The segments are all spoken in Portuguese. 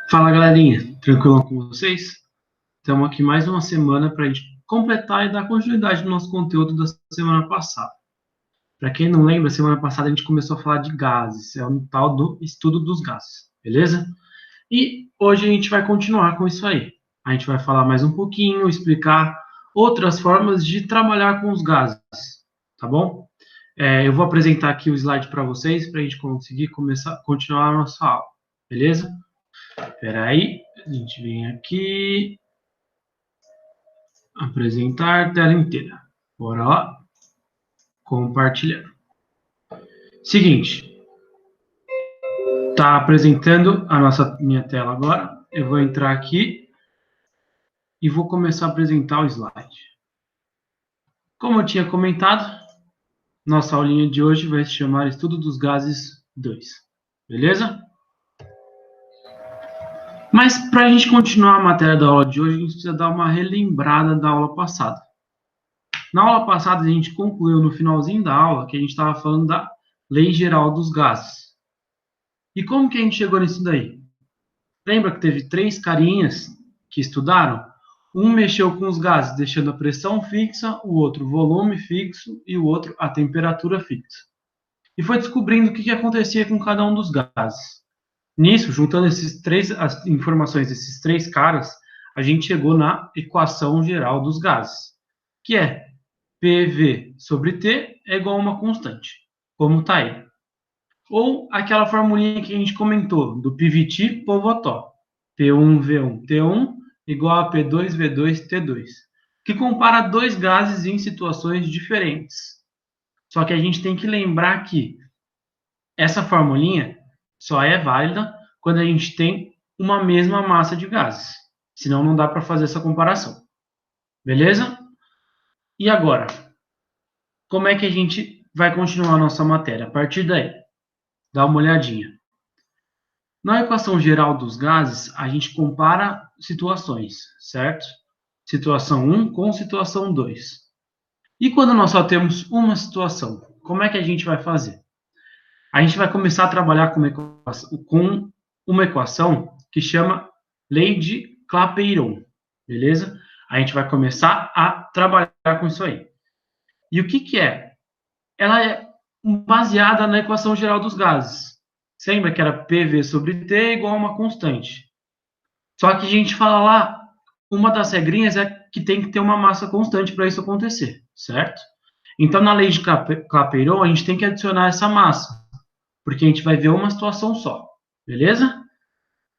Fala, galerinha, tranquilo com vocês? Estamos aqui mais uma semana para a gente completar e dar continuidade no nosso conteúdo da semana passada. Para quem não lembra, semana passada a gente começou a falar de gases, é um tal do estudo dos gases, beleza? E hoje a gente vai continuar com isso aí. A gente vai falar mais um pouquinho, explicar outras formas de trabalhar com os gases, tá bom? Eu vou apresentar aqui o slide para vocês para a gente conseguir continuar a nossa aula, beleza? Espera aí, a gente vem aqui, apresentar tela inteira. Bora lá, compartilhar. Seguinte, tá apresentando a minha tela agora. Eu vou entrar aqui e vou começar a apresentar o slide. Como eu tinha comentado, nossa aulinha de hoje vai se chamar Estudo dos Gases 2. Beleza? Mas para a gente continuar a matéria da aula de hoje, a gente precisa dar uma relembrada da aula passada. Na aula passada, a gente concluiu no finalzinho da aula que a gente estava falando da Lei Geral dos Gases. E como que a gente chegou nisso daí? Lembra que teve 3 carinhas que estudaram? Um mexeu com os gases, deixando a pressão fixa, o outro o volume fixo e o outro a temperatura fixa. E foi descobrindo o que acontecia com cada um dos gases. Nisso, juntando as informações desses 3 caras, a gente chegou na equação geral dos gases, que é PV sobre T é igual a uma constante, como está aí. Ou aquela formulinha que a gente comentou, do PVT Povotó, P1V1T1 igual a P2V2T2, que compara 2 gases em situações diferentes. Só que a gente tem que lembrar que essa formulinha só é válida quando a gente tem uma mesma massa de gases. Senão não dá para fazer essa comparação. Beleza? E agora? Como é que a gente vai continuar a nossa matéria? A partir daí, dá uma olhadinha. Na equação geral dos gases, a gente compara situações, certo? Situação 1 com situação 2. E quando nós só temos uma situação, como é que a gente vai fazer? A gente vai começar a trabalhar com uma equação que chama Lei de Clapeyron, beleza? A gente vai começar a trabalhar com isso aí. E o que é? Ela é baseada na equação geral dos gases. Você lembra que era PV sobre T igual a uma constante. Só que a gente fala lá, uma das regrinhas é que tem que ter uma massa constante para isso acontecer, certo? Então, na lei de Clapeyron, a gente tem que adicionar essa massa, porque a gente vai ver uma situação só, beleza?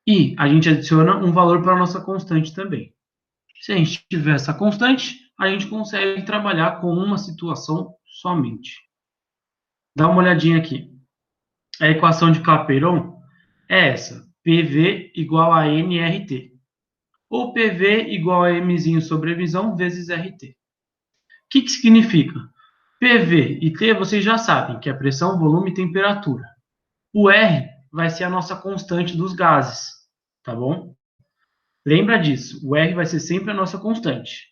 E a gente adiciona um valor para a nossa constante também. Se a gente tiver essa constante, a gente consegue trabalhar com uma situação somente. Dá uma olhadinha aqui. A equação de Clapeyron é essa, PV igual a nRT, ou PV igual a Mzinho sobre Mzão vezes RT. O que significa? PV e T vocês já sabem, que é pressão, volume e temperatura. O R vai ser a nossa constante dos gases, tá bom? Lembra disso, o R vai ser sempre a nossa constante.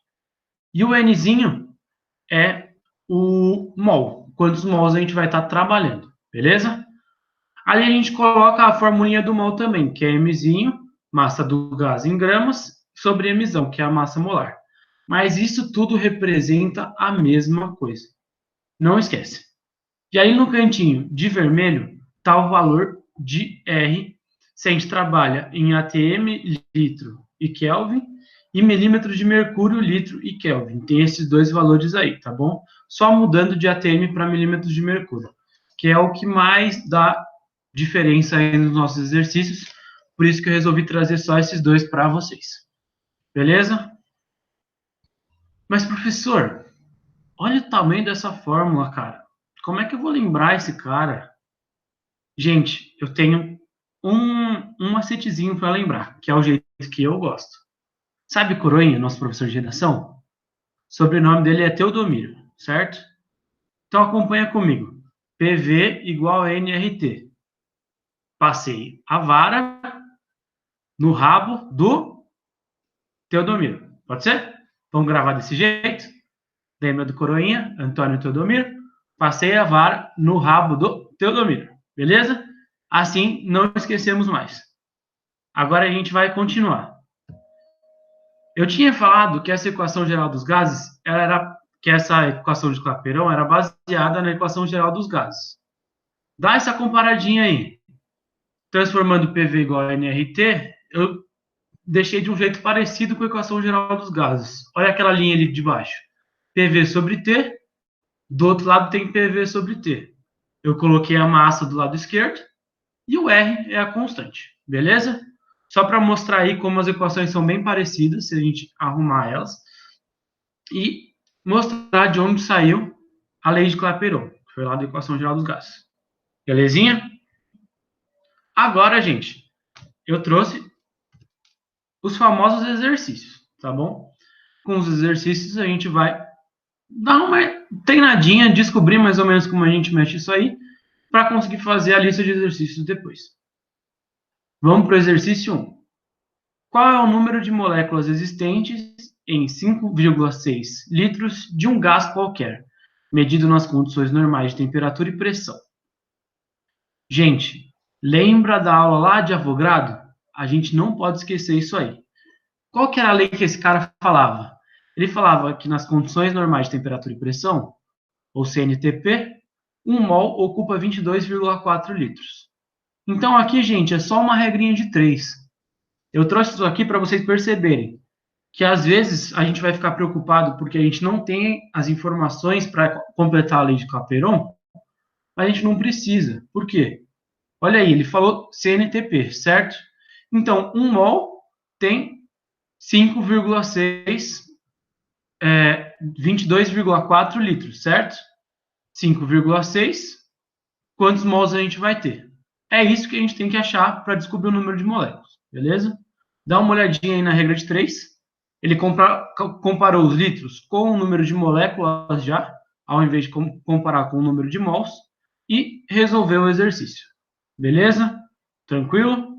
E o Nzinho é o mol, quantos mols a gente vai estar trabalhando, beleza? Ali a gente coloca a formulinha do mol também, que é Mzinho, massa do gás em gramas, sobre Mzão, que é a massa molar. Mas isso tudo representa a mesma coisa. Não esquece. E aí no cantinho de vermelho está o valor de R, se a gente trabalha em atm, litro e Kelvin, e milímetros de mercúrio, litro e Kelvin. Tem esses 2 valores aí, tá bom? Só mudando de atm para milímetros de mercúrio, que é o que mais dá diferença aí nos nossos exercícios. Por isso que eu resolvi trazer só esses 2 para vocês. Beleza? Mas, professor, olha o tamanho dessa fórmula, cara. Como é que eu vou lembrar esse cara? Gente, eu tenho um macetezinho para lembrar, que é o jeito que eu gosto. Sabe Coroinha, nosso professor de redação? O sobrenome dele é Teodomiro, certo? Então acompanha comigo. PV igual a nRT. Passei a vara no rabo do Teodomiro. Pode ser? Vamos gravar desse jeito? Lembra do Coroinha, Antônio Teodomiro? Passei a vara no rabo do Teodomiro. Beleza? Assim não esquecemos mais. Agora a gente vai continuar. Eu tinha falado que essa equação geral dos gases, que essa equação de Clapeyron era baseada na equação geral dos gases. Dá essa comparadinha aí. Transformando PV igual a nRT, eu deixei de um jeito parecido com a equação geral dos gases. Olha aquela linha ali de baixo. PV sobre T, do outro lado tem PV sobre T. Eu coloquei a massa do lado esquerdo e o R é a constante, beleza? Só para mostrar aí como as equações são bem parecidas, se a gente arrumar elas, e mostrar de onde saiu a lei de Clapeyron, que foi lá da equação geral dos gases. Belezinha? Agora, gente, eu trouxe os famosos exercícios, tá bom? Com os exercícios a gente vai dar uma treinadinha, descobrir mais ou menos como a gente mexe isso aí, para conseguir fazer a lista de exercícios depois. Vamos para o exercício 1. Qual é o número de moléculas existentes em 5,6 litros de um gás qualquer, medido nas condições normais de temperatura e pressão? Gente, lembra da aula lá de Avogadro? A gente não pode esquecer isso aí. Qual que era a lei que esse cara falava? Ele falava que nas condições normais de temperatura e pressão, ou CNTP, 1 mol ocupa 22,4 litros. Então aqui, gente, é só uma regrinha de 3. Eu trouxe isso aqui para vocês perceberem que às vezes a gente vai ficar preocupado porque a gente não tem as informações para completar a lei de Clapeyron. A gente não precisa. Por quê? Olha aí, ele falou CNTP, certo? Então, 1 mol tem 5,6, 22,4 litros, certo? 5,6, quantos mols a gente vai ter? É isso que a gente tem que achar para descobrir o número de moléculas, beleza? Dá uma olhadinha aí na regra de 3. Ele comparou os litros com o número de moléculas já, ao invés de comparar com o número de mols, e resolveu o exercício. Beleza? Tranquilo?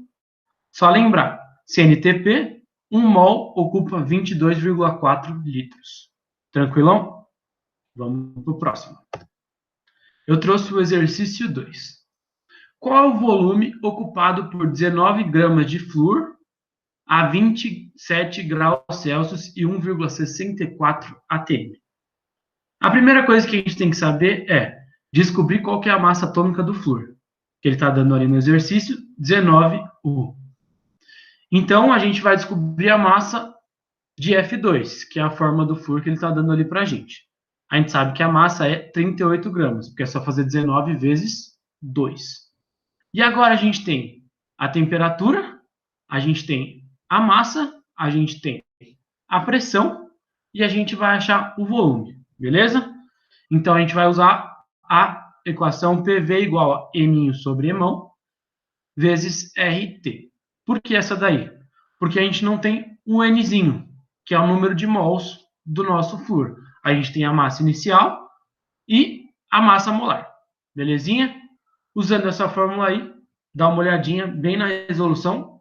Só lembrar, CNTP, 1 mol ocupa 22,4 litros. Tranquilão? Vamos para o próximo. Eu trouxe o exercício 2. Qual é o volume ocupado por 19 gramas de flúor a 27 graus Celsius e 1,64 atm? A primeira coisa que a gente tem que saber é descobrir qual que é a massa atômica do flúor, que ele está dando ali no exercício, 19U. Então, a gente vai descobrir a massa de F2, que é a forma do flúor que ele está dando ali para a gente. A gente sabe que a massa é 38 gramas, porque é só fazer 19 vezes 2. E agora a gente tem a temperatura, a gente tem a massa, a gente tem a pressão e a gente vai achar o volume, beleza? Então a gente vai usar a equação PV igual a M sobre Emão vezes RT. Por que essa daí? Porque a gente não tem o Nzinho, que é o número de mols do nosso flúor. A gente tem a massa inicial e a massa molar. Belezinha? Usando essa fórmula aí, dá uma olhadinha bem na resolução.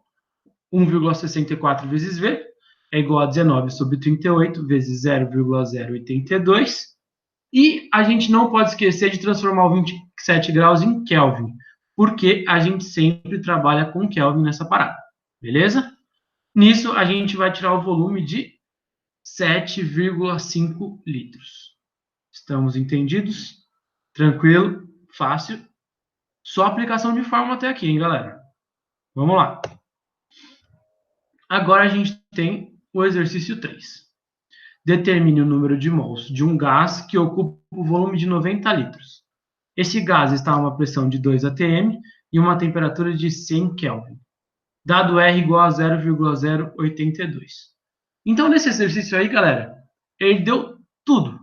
1,64 vezes V é igual a 19 sobre 38 vezes 0,082. E a gente não pode esquecer de transformar o 27 graus em Kelvin, porque a gente sempre trabalha com Kelvin nessa parada. Beleza? Nisso, a gente vai tirar o volume de 7,5 litros. Estamos entendidos? Tranquilo? Fácil? Só aplicação de fórmula até aqui, hein, galera? Vamos lá. Agora a gente tem o exercício 3. Determine o número de mols de um gás que ocupa o volume de 90 litros. Esse gás está a uma pressão de 2 atm e uma temperatura de 100 Kelvin. Dado R igual a 0,082. Então, nesse exercício aí, galera, ele deu tudo.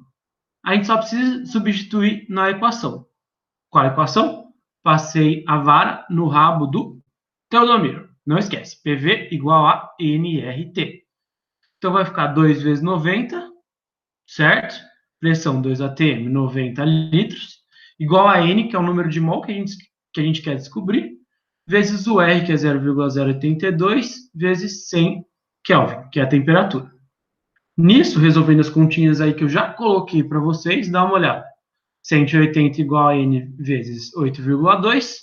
A gente só precisa substituir na equação. Qual a equação? Passei a vara no rabo do Teodomiro. Não esquece, PV igual a nRT. Então, vai ficar 2 vezes 90, certo? Pressão 2 atm, 90 litros, igual a N, que é o número de mol que a gente quer descobrir, vezes o R, que é 0,082, vezes 100 Kelvin, que é a temperatura. Nisso, resolvendo as continhas aí que eu já coloquei para vocês, dá uma olhada. 180 igual a N vezes 8,2,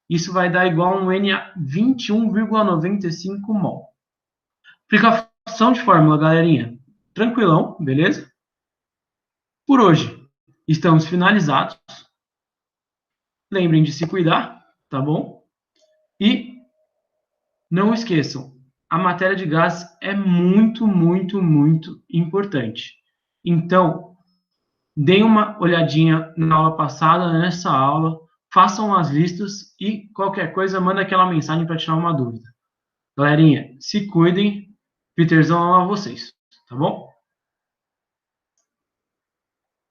isso vai dar igual a um Na21,95 mol. Aplicação de fórmula, galerinha. Tranquilão, beleza? Por hoje, estamos finalizados. Lembrem de se cuidar, tá bom? E não esqueçam, a matéria de gases é muito, muito, muito importante. Então, deem uma olhadinha na aula passada, nessa aula, façam as listas e qualquer coisa, manda aquela mensagem para tirar uma dúvida. Galerinha, se cuidem. Peterzão ama vocês, tá bom?